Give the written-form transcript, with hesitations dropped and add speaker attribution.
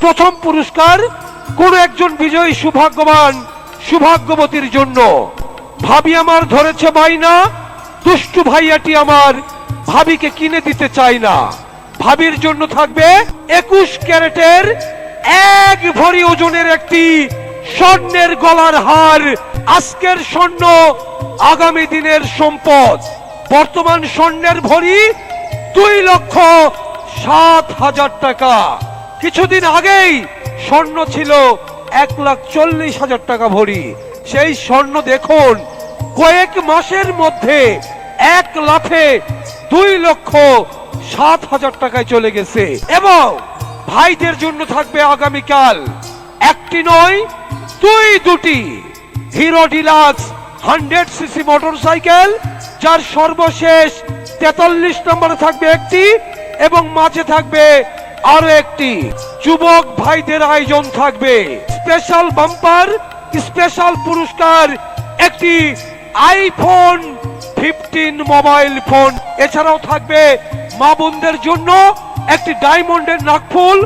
Speaker 1: প্রথম পুরস্কার কোন একজন বিজয়ী সৌভাগ্যবতীর জন্য। ভাবি আমার ধরেছে বাইনা, দুষ্টু ভাইয়াটি আমার ভাবিকে কিনে দিতে চায় না। ভাবির জন্য থাকবে 21 ক্যারেটের 1 ভরি ওজনের একটি স্বর্ণের গলার হার। আজকের স্বর্ণ আগামী দিনের সম্পদ। বর্তমান স্বর্ণের ভরি 2,07,000 টাকা। কিছুদিন আগেই স্বর্ণ ছিল 1,40,000 টাকা ভরি। সেই স্বর্ণ দেখুন কয়েক মাসের মধ্যে 1 লাফে 2,07,000 টাকায় চলে গেছে। এবং ভাইদের জন্য থাকবে আগামীকাল একটি নয় 2টি হিরো ডিলাক্স 100 সিসি মোটরসাইকেল, যার সর্বশেষ 43 নম্বরে থাকবে একটি এবং মাঝে থাকবে আরো একটি। যুবক ভাইদের আয়োজন থাকবে স্পেশাল বাম্পার, স্পেশাল পুরস্কার একটি আইফোন 15 মোবাইল ফোন। এছাড়াও থাকবে মা বোনদের জন্য একটি ডায়মন্ডের নাকফুল।